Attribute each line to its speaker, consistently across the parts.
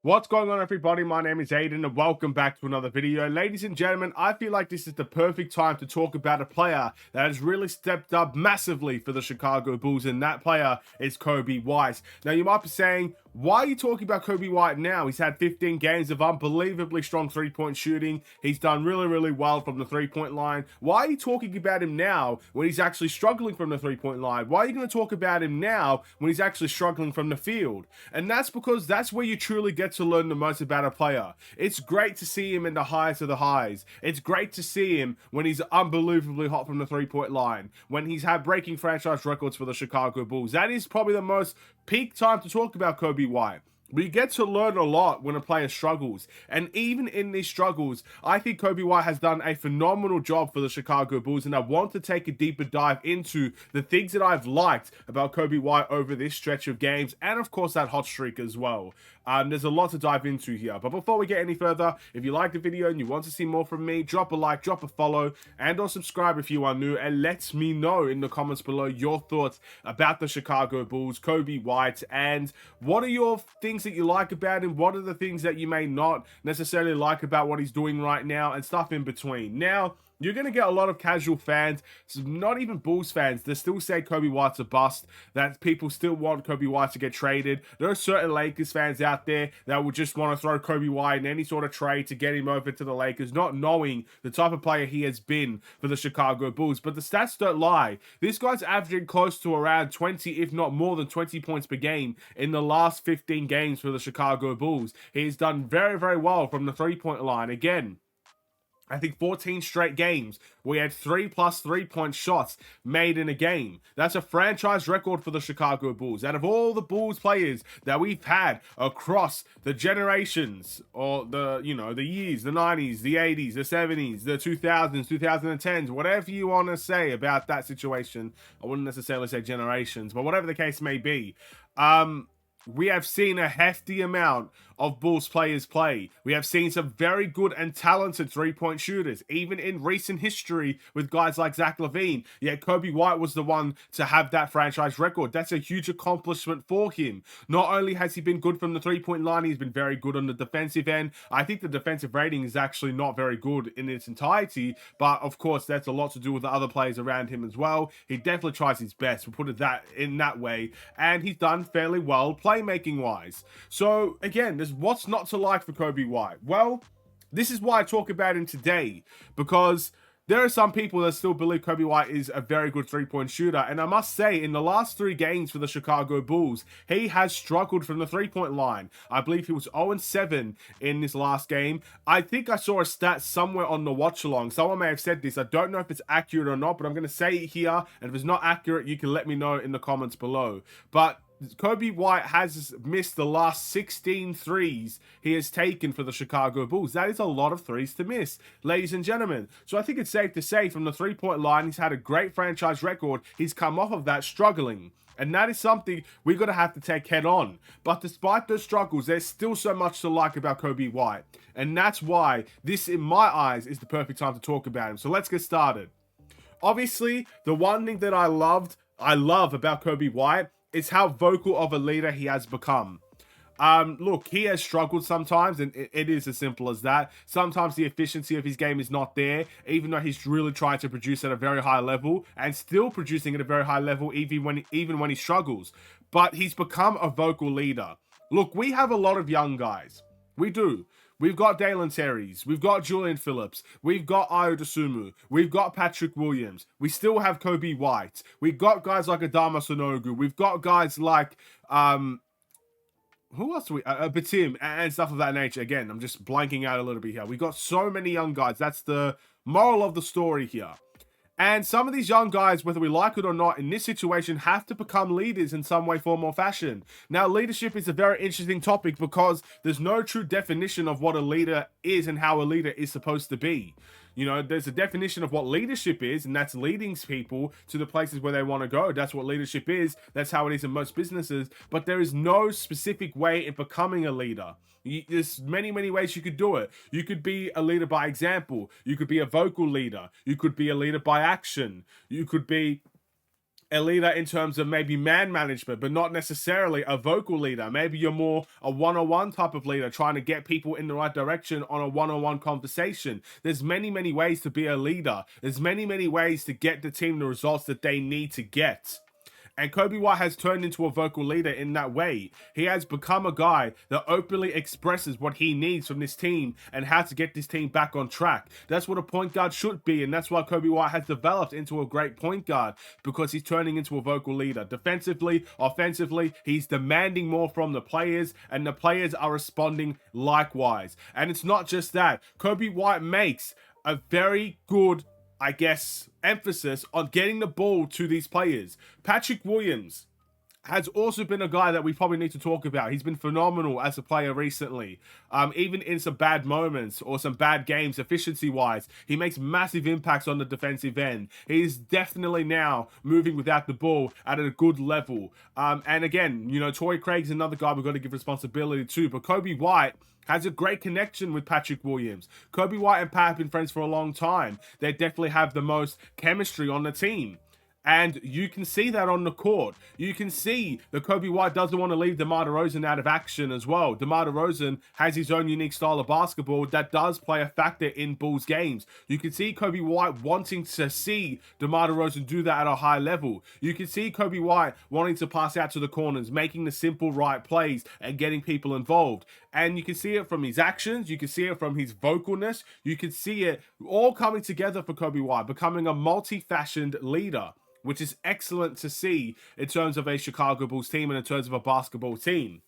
Speaker 1: What's going on, everybody? My name is Aiden and welcome back to another video. Ladies and gentlemen, I feel like this is the perfect time to talk about a player that has really stepped up massively for the Chicago Bulls, and that player is Coby White. Now, you might be saying, why are you talking about Coby White now? He's had 15 games of unbelievably strong three-point shooting. He's done really well from the three-point line. Why are you talking about him now when he's actually struggling from the three-point line? Why are you going to talk about him now when he's actually struggling from the field? And that's because that's where you truly get to learn the most about a player. It's great to see him in the highest of the highs. It's great to see him when he's unbelievably hot from the three-point line, when he's had breaking franchise records for the Chicago Bulls. That is probably the most peak time to talk about Coby White. We get to learn a lot when a player struggles. And even in these struggles, I think Coby White has done a phenomenal job for the Chicago Bulls. And I want to take a deeper dive into the things that I've liked about Coby White over this stretch of games. And of course, that hot streak as well. There's a lot to dive into here. But before we get any further, if you like the video and you want to see more from me, drop a like, drop a follow, and or subscribe if you are new. And let me know in the comments below your thoughts about the Chicago Bulls, Coby White, and what are your things that you like about him? What are the things that you may not necessarily like about what he's doing right now, and stuff in between. Now, you're going to get a lot of casual fans, not even Bulls fans, that still say Coby White's a bust, that people still want Coby White to get traded. There are certain Lakers fans out there that would just want to throw Coby White in any sort of trade to get him over to the Lakers, not knowing the type of player he has been for the Chicago Bulls. But the stats don't lie. This guy's averaging close to around 20, if not more than 20 points per game in the last 15 games for the Chicago Bulls. He's done very well from the three-point line. Again, I think 14 straight games we had 3+ 3-point shots made in a game. That's a franchise record for the Chicago Bulls. Out of all the Bulls players that we've had across the generations, or the years, the 90s, the 80s, the 70s, the 2000s, 2010s, whatever you want to say about that situation. I wouldn't necessarily say generations, but whatever the case may be. We have seen a hefty amount of Bulls players play. We have seen some very good and talented three-point shooters, even in recent history with guys like Zach LaVine. Yet Coby White was the one to have that franchise record. That's a huge accomplishment for him. Not only has he been good from the three-point line, he's been very good on the defensive end. I think the defensive rating is actually not very good in its entirety, but of course that's a lot to do with the other players around him as well. He definitely tries his best, we'll put it in that way, and he's done fairly well playmaking wise. So again, there's what's not to like for Coby White. Well, this is why I talk about him today, because there are some people that still believe Coby White is a very good three-point shooter. And I must say, in the last 3 games for the Chicago Bulls, he has struggled from the three-point line. I believe he was 0-7 in this last game. I think I saw a stat somewhere on the watch-along. Someone may have said this. I don't know if it's accurate or not, but I'm going to say it here. And if it's not accurate, you can let me know in the comments below. But Coby White has missed the last 16 threes he has taken for the Chicago Bulls. That is a lot of threes to miss, ladies and gentlemen. So I think it's safe to say from the three-point line, he's had a great franchise record. He's come off of that struggling. And that is something we're going to have to take head on. But despite those struggles, there's still so much to like about Coby White. And that's why this, in my eyes, is the perfect time to talk about him. So let's get started. Obviously, the one thing that I love about Coby White is how vocal of a leader he has become. Look, he has struggled sometimes, and it is as simple as that. Sometimes the efficiency of his game is not there, even though he's really trying to produce at a very high level, and still producing at a very high level even when he struggles. But he's become a vocal leader. Look, we have a lot of young guys. We do. We've got Dalen Terrys, we've got Julian Phillips, we've got Ayo Dosunmu, we've got Patrick Williams, we still have Coby White, we've got guys like Adama Sanogo, we've got guys like, who else do we, Batim, and stuff of that nature. Again, I'm just blanking out a little bit here. We've got so many young guys. That's the moral of the story here. And some of these young guys, whether we like it or not, in this situation have to become leaders in some way, form, or fashion. Now, leadership is a very interesting topic because there's no true definition of what a leader is and how a leader is supposed to be. You know, there's a definition of what leadership is, and that's leading people to the places where they want to go. That's what leadership is. That's how it is in most businesses. But there is no specific way in becoming a leader. There's many ways you could do it. You could be a leader by example. You could be a vocal leader. You could be a leader by action. You could be a leader in terms of maybe man management, but not necessarily a vocal leader. Maybe you're more a one-on-one type of leader, trying to get people in the right direction on a one-on-one conversation. There's many ways to be a leader. There's many ways to get the team the results that they need to get. And Coby White has turned into a vocal leader in that way. He has become a guy that openly expresses what he needs from this team and how to get this team back on track. That's what a point guard should be, and that's why Coby White has developed into a great point guard, because he's turning into a vocal leader. Defensively, offensively, he's demanding more from the players, and the players are responding likewise. And it's not just that. Coby White makes a very good, I guess, emphasis on getting the ball to these players. Patrick Williams has also been a guy that we probably need to talk about. He's been phenomenal as a player recently. Even in some bad moments or some bad games, efficiency-wise, he makes massive impacts on the defensive end. He's definitely now moving without the ball at a good level. And again, you know, Torrey Craig's another guy we've got to give responsibility to, but Coby White has a great connection with Patrick Williams. Coby White and Pat have been friends for a long time. They definitely have the most chemistry on the team. And you can see that on the court. You can see that Coby White doesn't want to leave DeMar DeRozan out of action as well. DeMar DeRozan has his own unique style of basketball that does play a factor in Bulls games. You can see Coby White wanting to see DeMar DeRozan do that at a high level. You can see Coby White wanting to pass out to the corners, making the simple right plays and getting people involved. And you can see it from his actions. You can see it from his vocalness. You can see it all coming together for Coby White, becoming a multi-fashioned leader, which is excellent to see in terms of a Chicago Bulls team and in terms of a basketball team.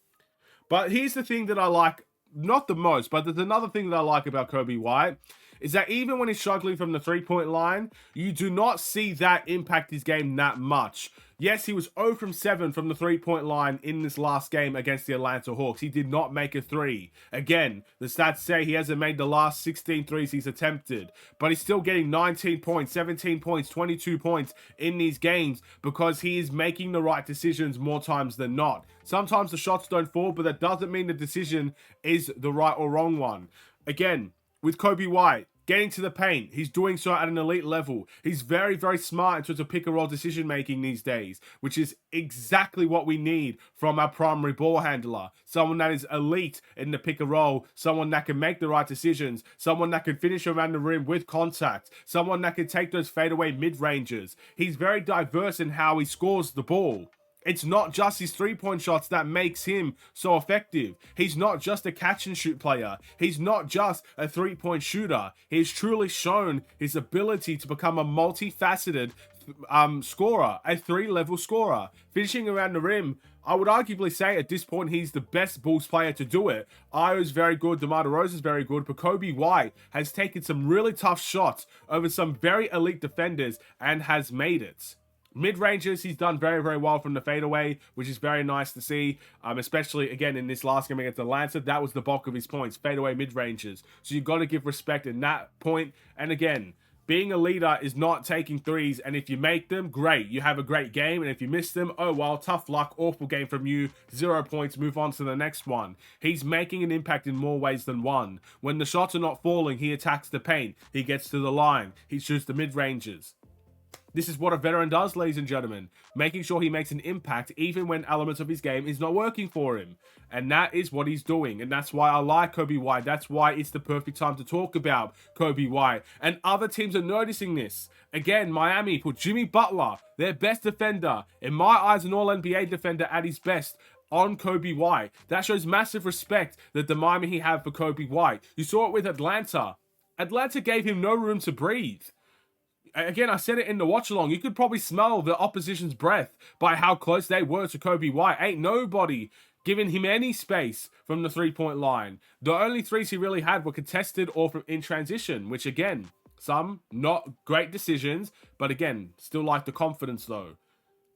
Speaker 1: But here's the thing that I like, not the most, but there's another thing that I like about Coby White, is that even when he's struggling from the three-point line, you do not see that impact his game that much. Yes, he was 0 from 7 from the three-point line in this last game against the Atlanta Hawks. He did not make a three. Again, the stats say he hasn't made the last 16 threes he's attempted, but he's still getting 19 points, 17 points, 22 points in these games because he is making the right decisions more times than not. Sometimes the shots don't fall, but that doesn't mean the decision is the right or wrong one. Again, with Coby White, getting to the paint, he's doing so at an elite level. He's very smart in terms of pick-and-roll decision-making these days, which is exactly what we need from our primary ball handler. Someone that is elite in the pick-and-roll, someone that can make the right decisions, someone that can finish around the rim with contact, someone that can take those fadeaway mid-ranges. He's very diverse in how he scores the ball. It's not just his three-point shots that makes him so effective. He's not just a catch-and-shoot player. He's not just a three-point shooter. He's truly shown his ability to become a multifaceted scorer, a three-level scorer. Finishing around the rim, I would arguably say at this point he's the best Bulls player to do it. Io's very good, DeMar DeRozan's very good, but Coby White has taken some really tough shots over some very elite defenders and has made it. Mid-ranges, he's done very well from the fadeaway, which is very nice to see, especially, again, in this last game against Atlanta. That was the bulk of his points, fadeaway mid-ranges. So you've got to give respect in that point. And again, being a leader is not taking threes, and if you make them, great. You have a great game, and if you miss them, oh well, tough luck, awful game from you, 0 points, move on to the next one. He's making an impact in more ways than one. When the shots are not falling, he attacks the paint, he gets to the line, he shoots the mid-ranges. This is what a veteran does, ladies and gentlemen, making sure he makes an impact even when elements of his game is not working for him. And that is what he's doing. And that's why I like Coby White. That's why it's the perfect time to talk about Coby White. And other teams are noticing this. Again, Miami put Jimmy Butler, their best defender, in my eyes an all-NBA defender at his best, on Coby White. That shows massive respect that the Miami Heat have for Coby White. You saw it with Atlanta. Atlanta gave him no room to breathe. Again, I said it in the watch-along. You could probably smell the opposition's breath by how close they were to Coby White. Ain't nobody giving him any space from the three-point line. The only threes he really had were contested or from in transition, which again, some not great decisions, but again, still like the confidence though.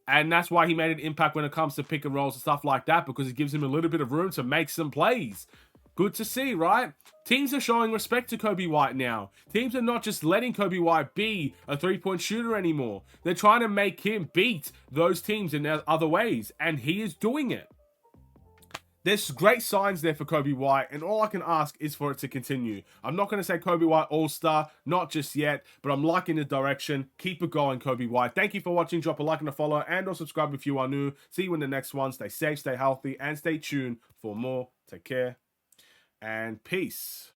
Speaker 1: And that's why he made an impact when it comes to pick and rolls and stuff like that, because it gives him a little bit of room to make some plays. Good to see, right? Teams are showing respect to Coby White now. Teams are not just letting Coby White be a three-point shooter anymore. They're trying to make him beat those teams in other ways, and he is doing it. There's great signs there for Coby White, and all I can ask is for it to continue. I'm not going to say Coby White All-Star, not just yet, but I'm liking the direction. Keep it going, Coby White. Thank you for watching. Drop a like and a follow, and or subscribe if you are new. See you in the next one. Stay safe, stay healthy, and stay tuned for more. Take care, and peace.